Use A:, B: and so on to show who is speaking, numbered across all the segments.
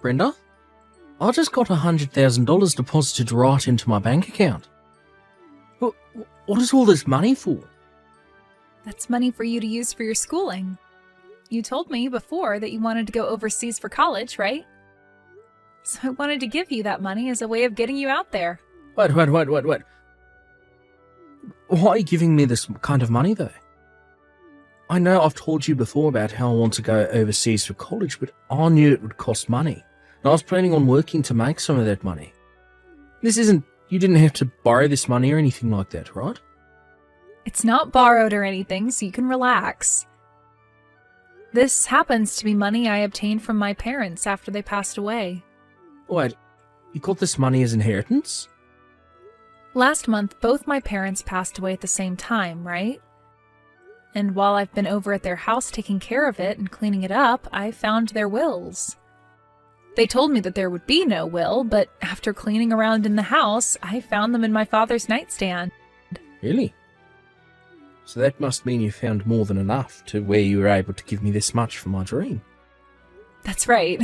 A: Brenda, I just got $100,000 deposited right into my bank account. What is all this money for?
B: That's money for you to use for your schooling. You told me before that you wanted to go overseas for college, right? So I wanted to give you that money as a way of getting you out there.
A: Wait. Why are you giving me this kind of money, though? I know I've told you before about how I want to go overseas for college, but I knew it would cost money. And I was planning on working to make some of that money. You didn't have to borrow this money or anything like that, right?
B: It's not borrowed or anything, so you can relax. This happens to be money I obtained from my parents after they passed away.
A: Wait, you got this money as inheritance?
B: Last month, both my parents passed away at the same time, right? And while I've been over at their house taking care of it and cleaning it up, I found their wills. They told me that there would be no will, but after cleaning around in the house, I found them in my father's nightstand.
A: Really? So that must mean you found more than enough to where you were able to give me this much for my dream.
B: That's right.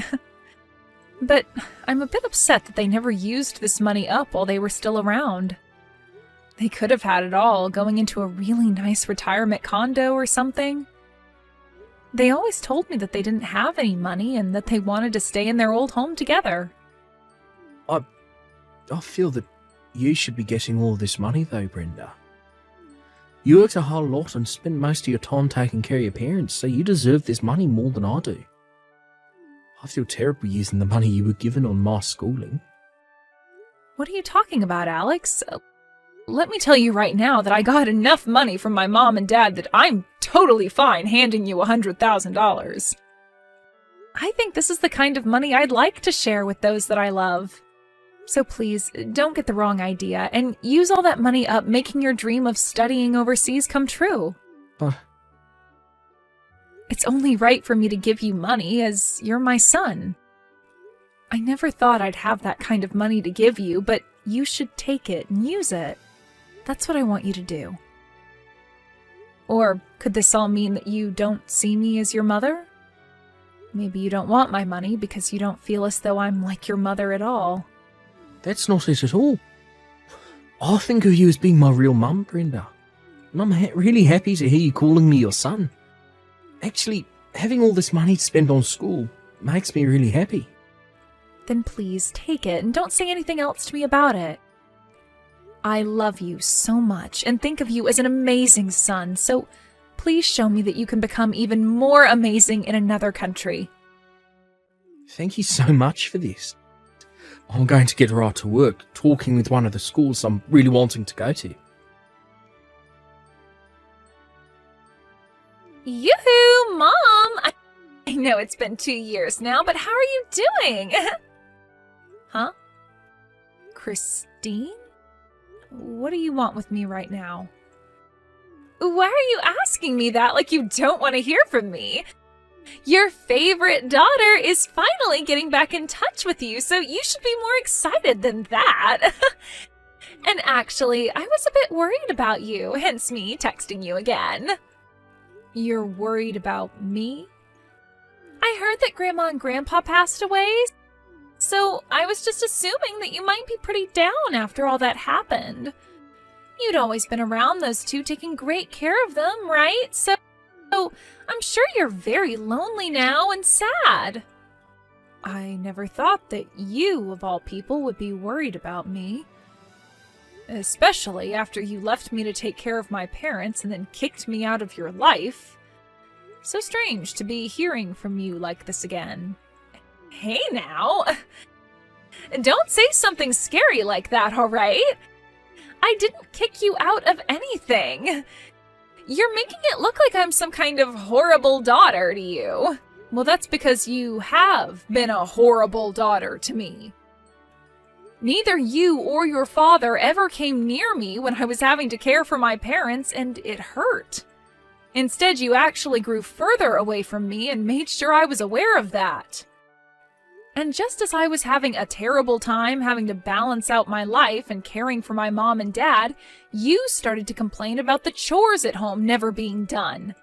B: But I'm a bit upset that they never used this money up while they were still around. They could have had it all, going into a really nice retirement condo or something. They always told me that they didn't have any money and that they wanted to stay in their old home together.
A: I feel that you should be getting all this money though, Brenda. You worked a whole lot and spent most of your time taking care of your parents, so you deserve this money more than I do. I feel terrible using the money you were given on my schooling.
B: What are you talking about, Alex? Let me tell you right now that I got enough money from my mom and dad that I'm totally fine handing you $100,000. I think this is the kind of money I'd like to share with those that I love. So please, don't get the wrong idea and use all that money up making your dream of studying overseas come true.
A: But
B: it's only right for me to give you money as you're my son. I never thought I'd have that kind of money to give you, but you should take it and use it. That's what I want you to do. Or could this all mean that you don't see me as your mother? Maybe you don't want my money because you don't feel as though I'm like your mother at all.
A: that's not it at all. I think of you as being my real mum, Brenda. And I'm really happy to hear you calling me your son. Actually, having all this money to spend on school makes me really happy.
B: Then please take it and don't say anything else to me about it. I love you so much and think of you as an amazing son, so please show me that you can become even more amazing in another country.
A: Thank you so much for this. I'm going to get right to work talking with one of the schools I'm really wanting to go to.
B: Yoo-hoo, Mom! I know it's been 2 years now, but how are you doing? Huh? Christine? What do you want with me right now? Why are you asking me that like you don't want to hear from me? Your favorite daughter is finally getting back in touch with you, so you should be more excited than that. And actually, I was a bit worried about you, hence me texting you again. You're worried about me? I heard that Grandma and Grandpa passed away, so I was just assuming that you might be pretty down after all that happened. You'd always been around those two, taking great care of them, right? So I'm sure you're very lonely now and sad. I never thought that you, of all people, would be worried about me. Especially after you left me to take care of my parents and then kicked me out of your life. So strange to be hearing from you like this again. Hey now! Don't say something scary like that, alright? I didn't kick you out of anything. You're making it look like I'm some kind of horrible daughter to you. Well, that's because you have been a horrible daughter to me. Neither you or your father ever came near me when I was having to care for my parents, and it hurt. Instead, you actually grew further away from me and made sure I was aware of that. And just as I was having a terrible time having to balance out my life and caring for my mom and dad, you started to complain about the chores at home never being done.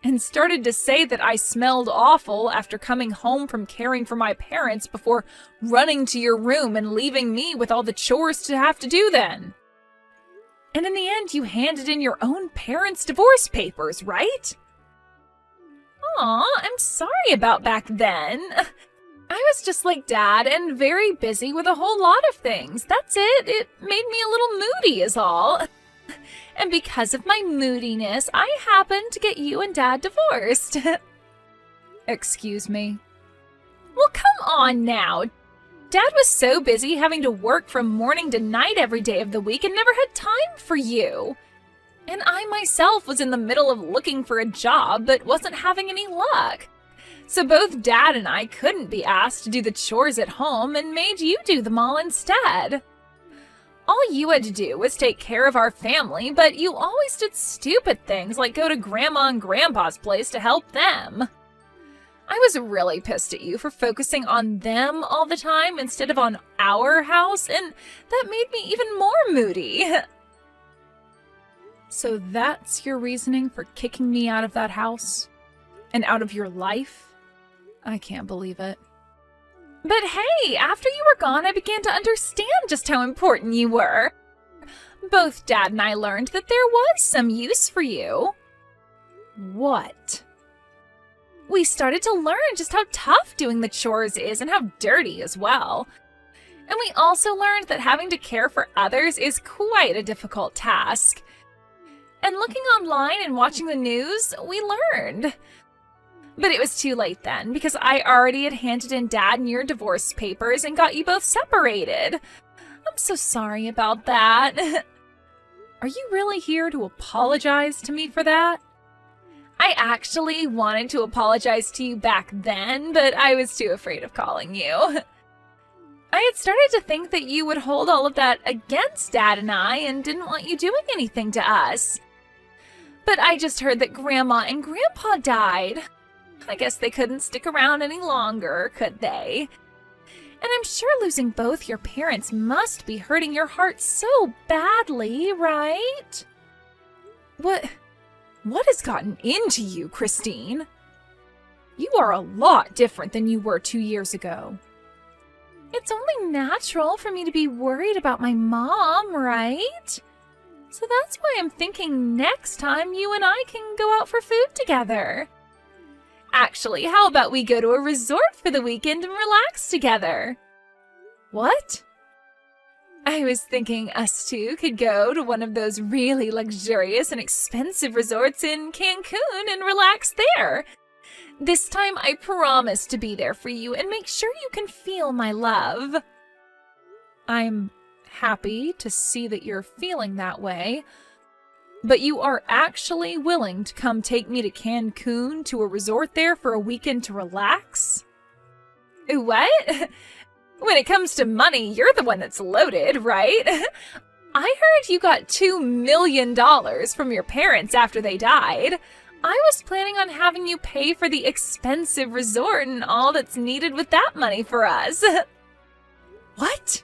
B: and started to say that I smelled awful after coming home from caring for my parents before running to your room and leaving me with all the chores to have to do then. And in the end, you handed in your own parents' divorce papers, right? Aw, I'm sorry about back then. I was just like Dad and very busy with a whole lot of things. That's it. It made me a little moody is all. And because of my moodiness, I happened to get you and Dad divorced. Excuse me? Well, come on now. Dad was so busy having to work from morning to night every day of the week and never had time for you. And I myself was in the middle of looking for a job but wasn't having any luck. So both Dad and I couldn't be asked to do the chores at home and made you do them all instead. All you had to do was take care of our family, but you always did stupid things like go to Grandma and Grandpa's place to help them. I was really pissed at you for focusing on them all the time instead of on our house, and that made me even more moody. So that's your reasoning for kicking me out of that house? And out of your life? I can't believe it. But hey, after you were gone, I began to understand just how important you were. Both Dad and I learned that there was some use for you. What? We started to learn just how tough doing the chores is and how dirty as well. And we also learned that having to care for others is quite a difficult task. And looking online and watching the news, we learned. But it was too late then, because I already had handed in Dad and your divorce papers and got you both separated. I'm so sorry about that. Are you really here to apologize to me for that? I actually wanted to apologize to you back then, but I was too afraid of calling you. I had started to think that you would hold all of that against Dad and I and didn't want you doing anything to us. But I just heard that Grandma and Grandpa died. I guess they couldn't stick around any longer, could they? And I'm sure losing both your parents must be hurting your heart so badly, right? What has gotten into you, Christine? You are a lot different than you were 2 years ago. It's only natural for me to be worried about my mom, right? So that's why I'm thinking next time you and I can go out for food together. Actually, how about we go to a resort for the weekend and relax together? What? I was thinking us two could go to one of those really luxurious and expensive resorts in Cancun and relax there. This time I promise to be there for you and make sure you can feel my love. I'm happy to see that you're feeling that way. But you are actually willing to come take me to Cancun to a resort there for a weekend to relax? What? When it comes to money, you're the one that's loaded, right? I heard you got $2 million from your parents after they died. I was planning on having you pay for the expensive resort and all that's needed with that money for us. What?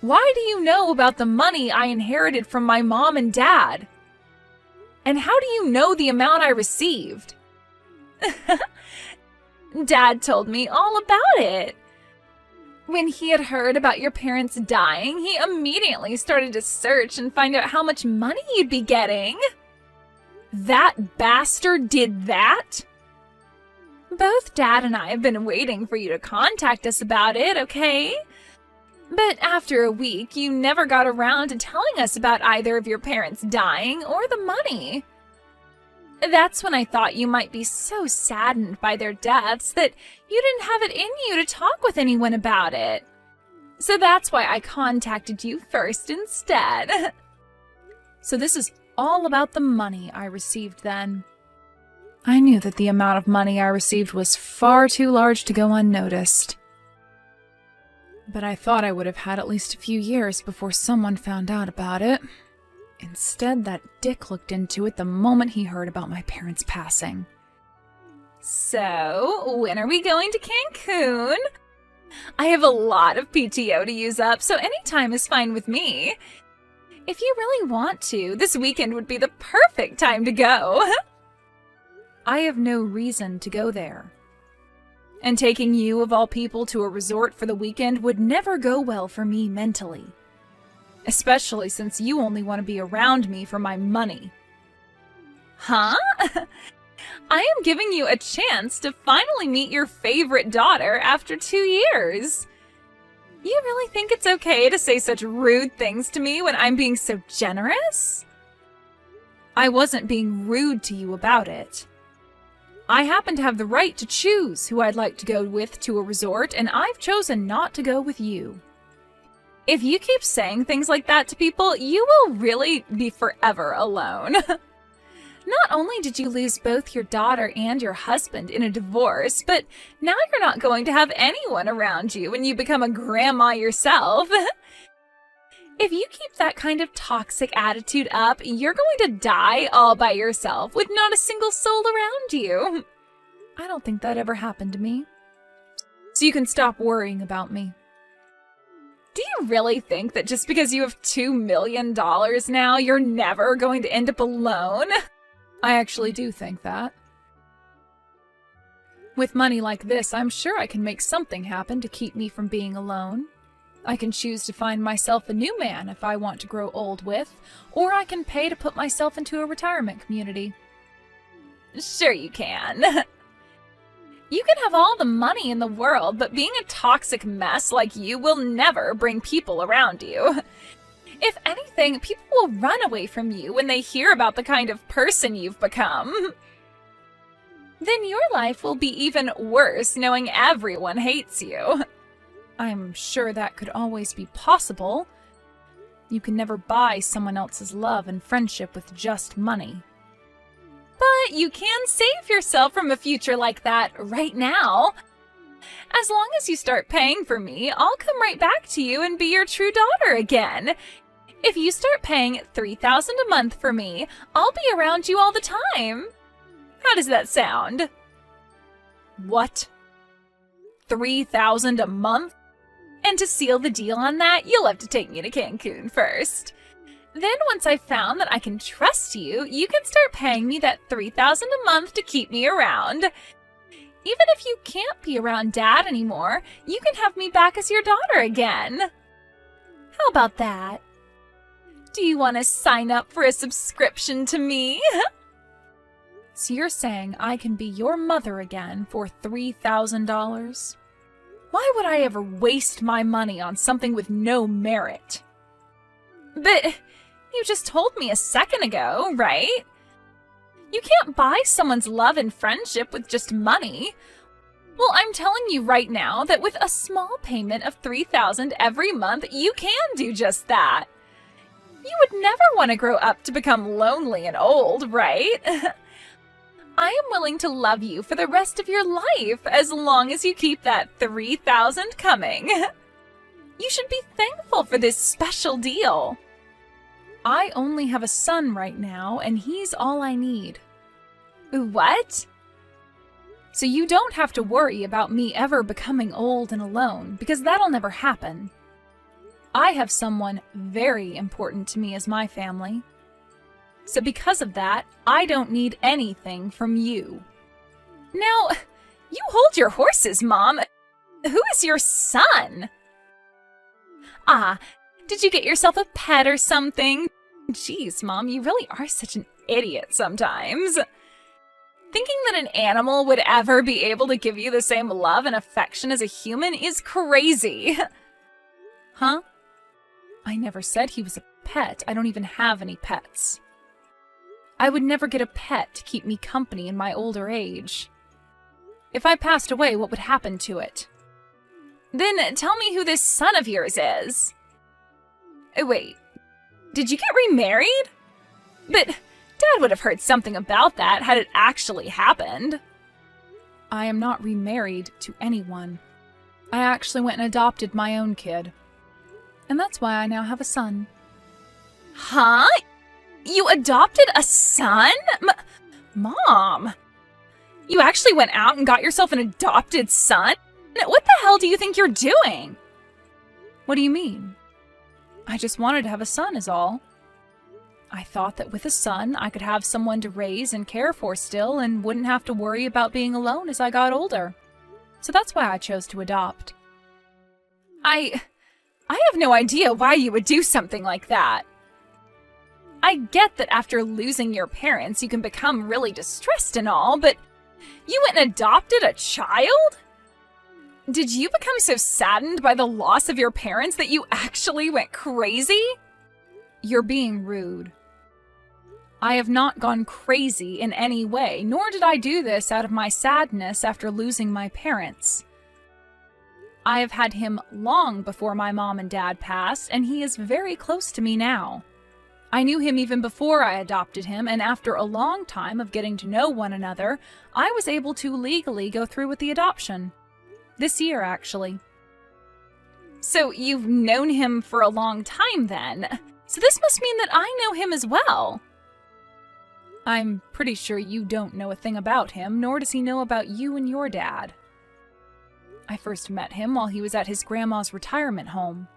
B: Why do you know about the money I inherited from my mom and dad? And how do you know the amount I received? Dad told me all about it. When he had heard about your parents dying, he immediately started to search and find out how much money you'd be getting. That bastard did that? Both Dad and I have been waiting for you to contact us about it, okay? But after a week, you never got around to telling us about either of your parents dying or the money. That's when I thought you might be so saddened by their deaths that you didn't have it in you to talk with anyone about it. So that's why I contacted you first instead. So this is all about the money I received then. I knew that the amount of money I received was far too large to go unnoticed. But I thought I would have had at least a few years before someone found out about it. Instead, that dick looked into it the moment he heard about my parents' passing. So, when are we going to Cancun? I have a lot of PTO to use up, so any time is fine with me. If you really want to, this weekend would be the perfect time to go. I have no reason to go there. And taking you, of all people, to a resort for the weekend would never go well for me mentally. Especially since you only want to be around me for my money. Huh? I am giving you a chance to finally meet your favorite daughter after 2 years. You really think it's okay to say such rude things to me when I'm being so generous? I wasn't being rude to you about it. I happen to have the right to choose who I'd like to go with to a resort, and I've chosen not to go with you. If you keep saying things like that to people, you will really be forever alone. Not only did you lose both your daughter and your husband in a divorce, but now you're not going to have anyone around you when you become a grandma yourself. If you keep that kind of toxic attitude up, you're going to die all by yourself with not a single soul around you. I don't think that ever happened to me. So you can stop worrying about me. Do you really think that just because you have $2 million now, you're never going to end up alone? I actually do think that. With money like this, I'm sure I can make something happen to keep me from being alone. I can choose to find myself a new man if I want to grow old with, or I can pay to put myself into a retirement community. Sure you can. You can have all the money in the world, but being a toxic mess like you will never bring people around you. If anything, people will run away from you when they hear about the kind of person you've become. Then your life will be even worse knowing everyone hates you. I'm sure that could always be possible. You can never buy someone else's love and friendship with just money. But you can save yourself from a future like that right now. As long as you start paying for me, I'll come right back to you and be your true daughter again. If you start paying $3,000 a month for me, I'll be around you all the time. How does that sound? What? $3,000 a month? And to seal the deal on that, you'll have to take me to Cancun first. Then once I've found that I can trust you, you can start paying me that $3,000 a month to keep me around. Even if you can't be around Dad anymore, you can have me back as your daughter again. How about that? Do you want to sign up for a subscription to me? So you're saying I can be your mother again for $3,000? Why would I ever waste my money on something with no merit? But you just told me a second ago, right? You can't buy someone's love and friendship with just money. Well, I'm telling you right now that with a small payment of $3,000 every month, you can do just that. You would never want to grow up to become lonely and old, right? I am willing to love you for the rest of your life as long as you keep that $3,000 coming. You should be thankful for this special deal. I only have a son right now, and he's all I need. What? So you don't have to worry about me ever becoming old and alone, because that'll never happen. I have someone very important to me as my family. So because of that, I don't need anything from you. Now, you hold your horses, Mom. Who is your son? Ah, did you get yourself a pet or something? Jeez, Mom, you really are such an idiot sometimes. Thinking that an animal would ever be able to give you the same love and affection as a human is crazy. Huh? I never said he was a pet. I don't even have any pets. I would never get a pet to keep me company in my older age. If I passed away, what would happen to it? Then tell me who this son of yours is. Wait, did you get remarried? But Dad would have heard something about that had it actually happened. I am not remarried to anyone. I actually went and adopted my own kid. And that's why I now have a son. Huh? You adopted a son? Mom! You actually went out and got yourself an adopted son? What the hell do you think you're doing? What do you mean? I just wanted to have a son is all. I thought that with a son, I could have someone to raise and care for still and wouldn't have to worry about being alone as I got older. So that's why I chose to adopt. I have no idea why you would do something like that. I get that after losing your parents, you can become really distressed and all, but you went and adopted a child? Did you become so saddened by the loss of your parents that you actually went crazy? You're being rude. I have not gone crazy in any way, nor did I do this out of my sadness after losing my parents. I have had him long before my mom and dad passed, and he is very close to me now. I knew him even before I adopted him, and after a long time of getting to know one another, I was able to legally go through with the adoption. This year, actually. So you've known him for a long time then. So this must mean that I know him as well. I'm pretty sure you don't know a thing about him, nor does he know about you and your dad. I first met him while he was at his grandma's retirement home.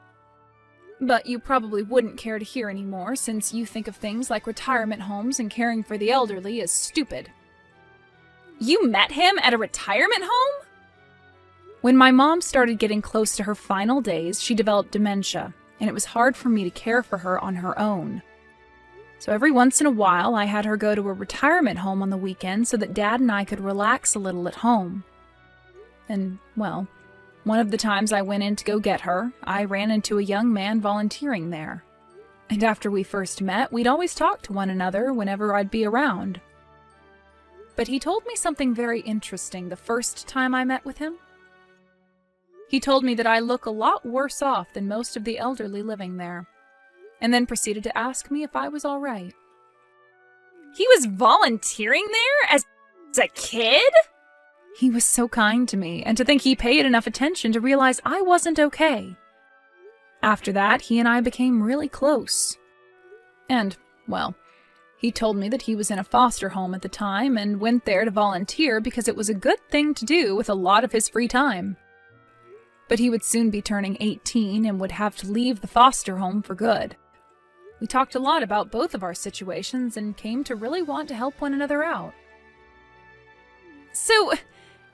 B: But you probably wouldn't care to hear anymore, since you think of things like retirement homes and caring for the elderly as stupid. You met him at a retirement home? When my mom started getting close to her final days, she developed dementia, and it was hard for me to care for her on her own. So every once in a while, I had her go to a retirement home on the weekend so that Dad and I could relax a little at home. And, well, one of the times I went in to go get her, I ran into a young man volunteering there. And after we first met, we'd always talk to one another whenever I'd be around. But he told me something very interesting the first time I met with him. He told me that I look a lot worse off than most of the elderly living there, and then proceeded to ask me if I was all right. He was volunteering there as a kid? He was so kind to me, and to think he paid enough attention to realize I wasn't okay. After that, he and I became really close. And, well, he told me that he was in a foster home at the time and went there to volunteer because it was a good thing to do with a lot of his free time. But he would soon be turning 18 and would have to leave the foster home for good. We talked a lot about both of our situations and came to really want to help one another out. So,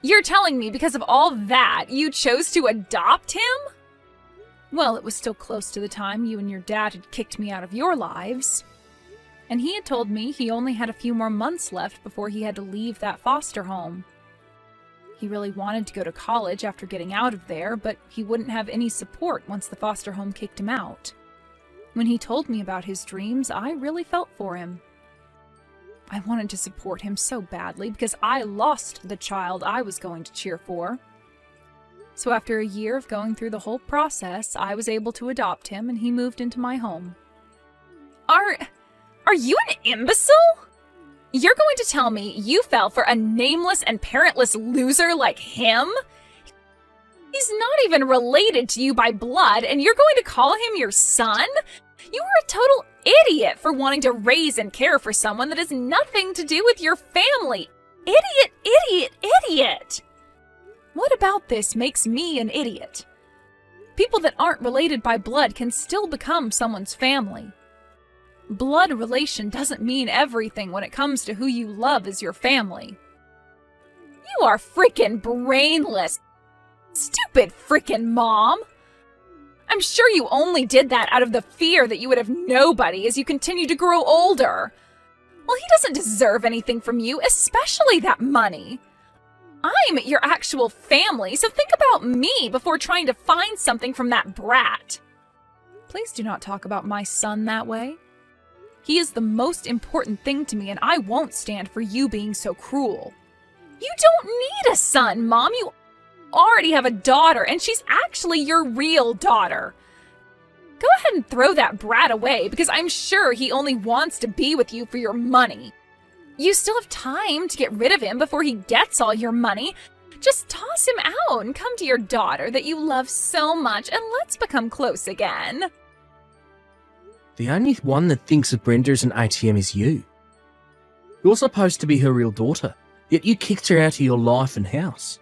B: you're telling me because of all that, you chose to adopt him? Well, it was still close to the time you and your dad had kicked me out of your lives. And he had told me he only had a few more months left before he had to leave that foster home. He really wanted to go to college after getting out of there, but he wouldn't have any support once the foster home kicked him out. When he told me about his dreams, I really felt for him. I wanted to support him so badly because I lost the child I was going to cheer for. So after a year of going through the whole process, I was able to adopt him and he moved into my home. Are you an imbecile? You're going to tell me you fell for a nameless and parentless loser like him? He's not even related to you by blood, and you're going to call him your son? You are a total idiot for wanting to raise and care for someone that has nothing to do with your family. Idiot, idiot, idiot! What about this makes me an idiot? People that aren't related by blood can still become someone's family. Blood relation doesn't mean everything when it comes to who you love as your family. You are frickin' brainless. Stupid frickin' mom. I'm sure you only did that out of the fear that you would have nobody as you continue to grow older. Well, he doesn't deserve anything from you, especially that money. I'm your actual family, so think about me before trying to find something from that brat. Please do not talk about my son that way. He is the most important thing to me, and I won't stand for you being so cruel. You don't need a son, Mom. You already have a daughter, and she's actually your real daughter. Go ahead and throw that brat away, because I'm sure he only wants to be with you for your money. You still have time to get rid of him before he gets all your money. Just toss him out and come to your daughter that you love so much, and let's become close again.
A: The only one that thinks of Brenda as an ATM is you. You're supposed to be her real daughter, yet you kicked her out of your life and house.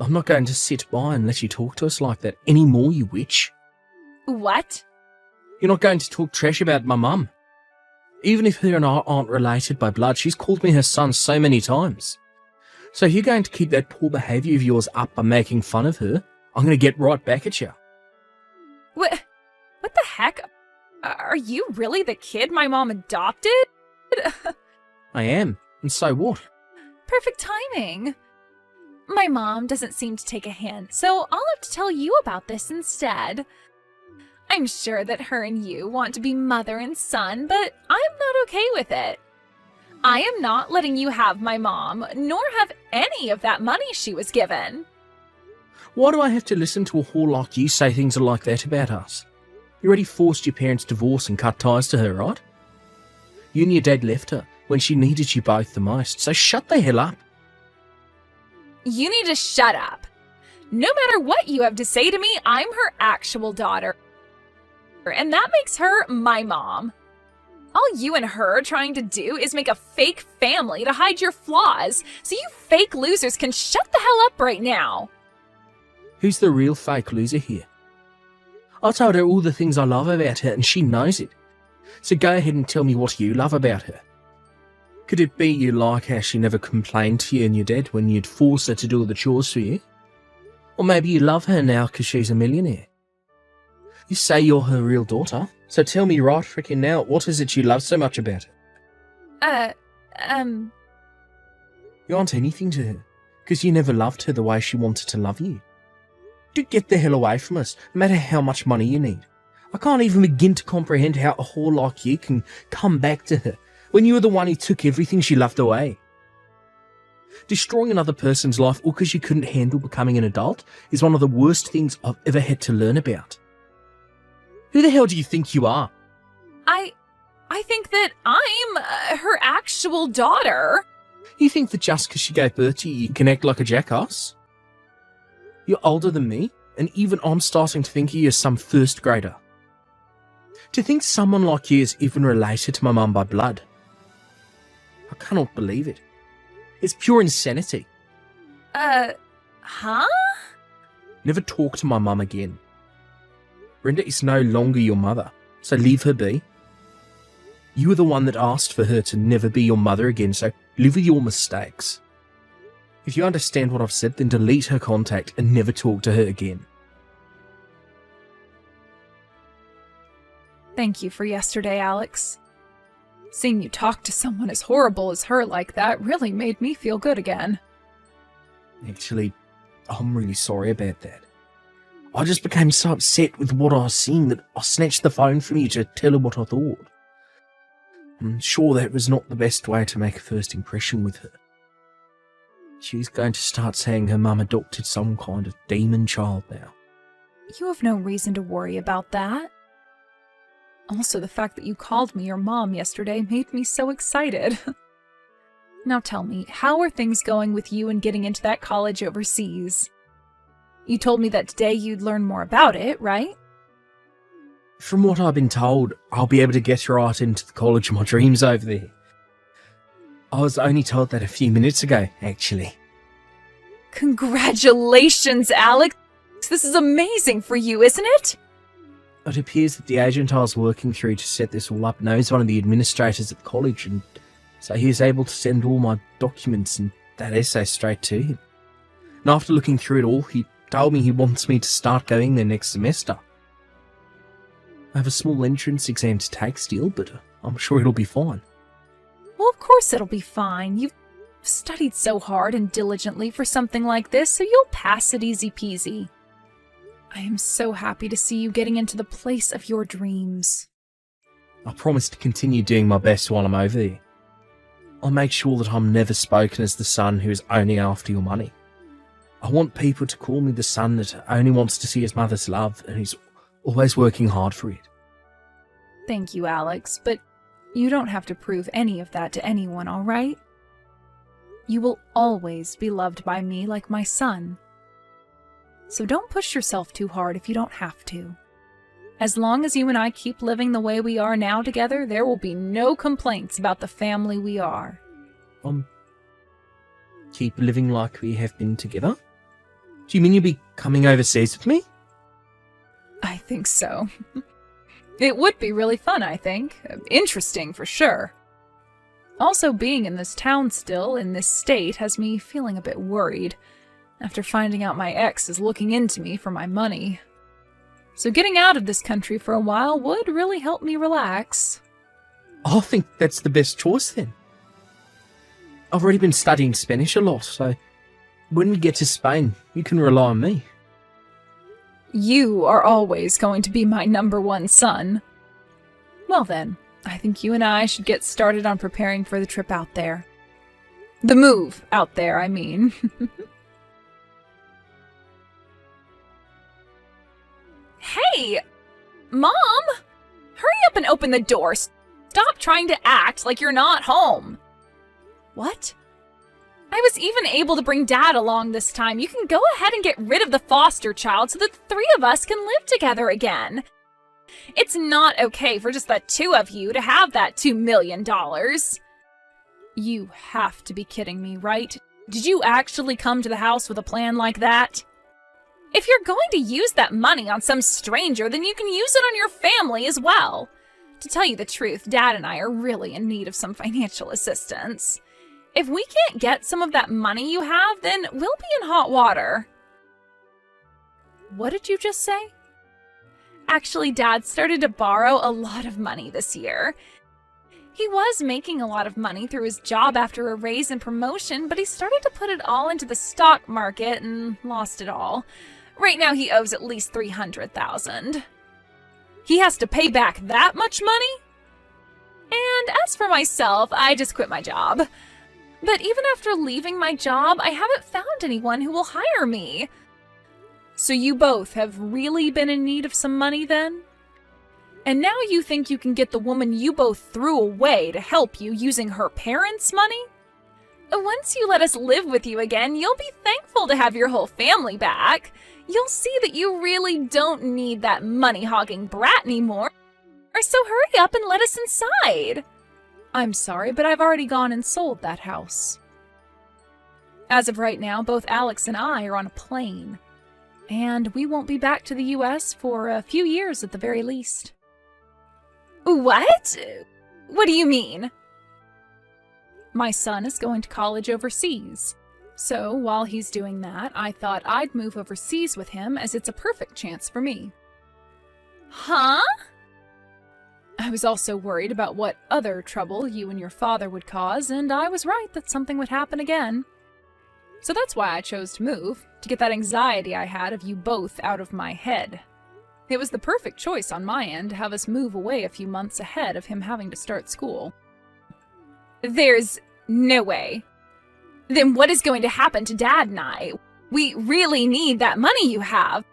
A: I'm not going to sit by and let you talk to us like that anymore, you witch.
B: What?
A: You're not going to talk trash about my mum. Even if her and I aren't related by blood, she's called me her son so many times. So if you're going to keep that poor behaviour of yours up by making fun of her, I'm going to get right back at you.
B: What the heck? Are you really the kid my mom adopted?
A: I am, and so what?
B: Perfect timing. My mom doesn't seem to take a hint, so I'll have to tell you about this instead. I'm sure that her and you want to be mother and son, but I'm not okay with it. I am not letting you have my mom, nor have any of that money she was given.
A: Why do I have to listen to a whore like you say things like that about us? You already forced your parents' divorce and cut ties to her, right? You and your dad left her when she needed you both the most, so shut the hell up.
B: You need to shut up. No matter what you have to say to me, I'm her actual daughter. And that makes her my mom. All you and her are trying to do is make a fake family to hide your flaws, so you fake losers can shut the hell up right now.
A: Who's the real fake loser here? I told her all the things I love about her and she knows it. So go ahead and tell me what you love about her. Could it be you like how she never complained to you and your dad when you'd force her to do all the chores for you? Or maybe you love her now because she's a millionaire. You say you're her real daughter, so tell me right frickin' now, what is it you love so much about her? You aren't anything to her, because you never loved her the way she wanted to love you. Do get the hell away from us, no matter how much money you need. I can't even begin to comprehend how a whore like you can come back to her when you were the one who took everything she loved away. Destroying another person's life all because you couldn't handle becoming an adult is one of the worst things I've ever had to learn about. Who the hell do you think you are?
B: I think that I'm her actual daughter.
A: You think that just because she gave birth to you, you can act like a jackass? You're older than me, and even I'm starting to think of you as some first grader. To think someone like you is even related to my mum by blood. I cannot believe it. It's pure insanity.
B: Huh?
A: Never talk to my mum again. Brenda is no longer your mother, so leave her be. You were the one that asked for her to never be your mother again, so live with your mistakes. If you understand what I've said, then delete her contact and never talk to her again.
B: Thank you for yesterday, Alex. Seeing you talk to someone as horrible as her like that really made me feel good again.
A: Actually, I'm really sorry about that. I just became so upset with what I was seeing that I snatched the phone from you to tell her what I thought. I'm sure that was not the best way to make a first impression with her. She's going to start saying her mum adopted some kind of demon child now.
B: You have no reason to worry about that. Also, the fact that you called me your mom yesterday made me so excited. Now tell me, how are things going with you and getting into that college overseas? You told me that today you'd learn more about it, right?
A: From what I've been told, I'll be able to get right into the college of my dreams over there. I was only told that a few minutes ago, actually.
B: Congratulations, Alex! This is amazing for you, isn't it?
A: It appears that the agent I was working through to set this all up knows one of the administrators at the college, and so he is able to send all my documents and that essay straight to him. And after looking through it all, he told me he wants me to start going there next semester. I have a small entrance exam to take still, but I'm sure it'll be fine.
B: Well, of course it'll be fine. You've studied so hard and diligently for something like this, so you'll pass it easy peasy. I am so happy to see you getting into the place of your dreams.
A: I promise to continue doing my best while I'm over there. I'll make sure that I'm never spoken as the son who is only after your money. I want people to call me the son that only wants to see his mother's love and who's always working hard for it.
B: Thank you, Alex, but you don't have to prove any of that to anyone, all right? You will always be loved by me like my son. So don't push yourself too hard if you don't have to. As long as you and I keep living the way we are now together, there will be no complaints about the family we are.
A: Keep living like we have been together? Do you mean you'll be coming overseas with me?
B: I think so. It would be really fun, I think. Interesting, for sure. Also, being in this town still, in this state, has me feeling a bit worried, after finding out my ex is looking into me for my money. So getting out of this country for a while would really help me relax.
A: I think that's the best choice then. I've already been studying Spanish a lot, so when we get to Spain, you can rely on me.
B: You are always going to be my number one son. Well then, I think you and I should get started on preparing for the trip out there. The move out there, I mean. Hey! Mom! Hurry up and open the door. Stop trying to act like you're not home. What? I was even able to bring Dad along this time. You can go ahead and get rid of the foster child so that the three of us can live together again. It's not okay for just the two of you to have that $2 million. You have to be kidding me, right? Did you actually come to the house with a plan like that? If you're going to use that money on some stranger, then you can use it on your family as well. To tell you the truth, Dad and I are really in need of some financial assistance. If we can't get some of that money you have, then we'll be in hot water. What did you just say? Actually, Dad started to borrow a lot of money this year. He was making a lot of money through his job after a raise and promotion, but he started to put it all into the stock market and lost it all. Right now he owes at least $300,000. He has to pay back that much money? And as for myself, I just quit my job. But even after leaving my job, I haven't found anyone who will hire me. So you both have really been in need of some money then? And now you think you can get the woman you both threw away to help you using her parents' money? Once you let us live with you again, you'll be thankful to have your whole family back. You'll see that you really don't need that money-hogging brat anymore. So hurry up and let us inside. I'm sorry, but I've already gone and sold that house. As of right now, both Alex and I are on a plane. And we won't be back to the US for a few years at the very least. What? What do you mean? My son is going to college overseas. So while he's doing that, I thought I'd move overseas with him as it's a perfect chance for me. Huh? I was also worried about what other trouble you and your father would cause, and I was right that something would happen again. So that's why I chose to move, to get that anxiety I had of you both out of my head. It was the perfect choice on my end to have us move away a few months ahead of him having to start school. There's no way. Then what is going to happen to Dad and I? We really need that money you have.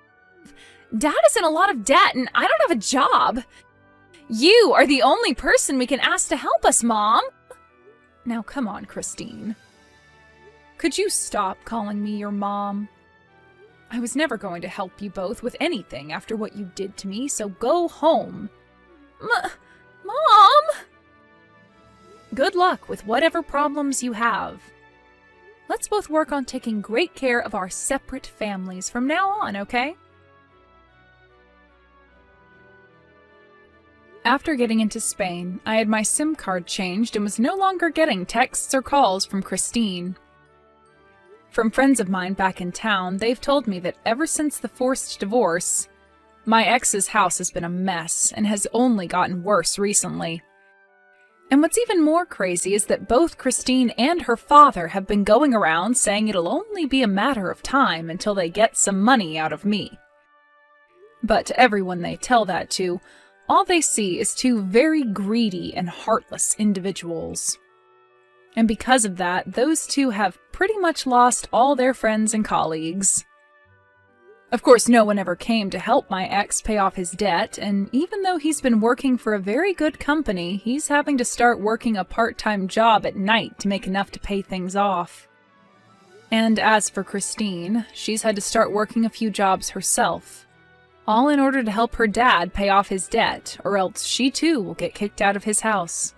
B: Dad is in a lot of debt and I don't have a job. You are the only person we can ask to help us, Mom. Now come on, Christine. Could you stop calling me your mom? I was never going to help you both with anything after what you did to me, so go home. Mom! Good luck with whatever problems you have. Let's both work on taking great care of our separate families from now on, okay? After getting into Spain, I had my SIM card changed and was no longer getting texts or calls from Christine. From friends of mine back in town, they've told me that ever since the forced divorce, my ex's house has been a mess and has only gotten worse recently. And what's even more crazy is that both Christine and her father have been going around saying it'll only be a matter of time until they get some money out of me. But to everyone they tell that to, all they see is two very greedy and heartless individuals. And because of that, those two have pretty much lost all their friends and colleagues. Of course, no one ever came to help my ex pay off his debt, and even though he's been working for a very good company, he's having to start working a part-time job at night to make enough to pay things off. And as for Christine, she's had to start working a few jobs herself, all in order to help her dad pay off his debt, or else she too will get kicked out of his house.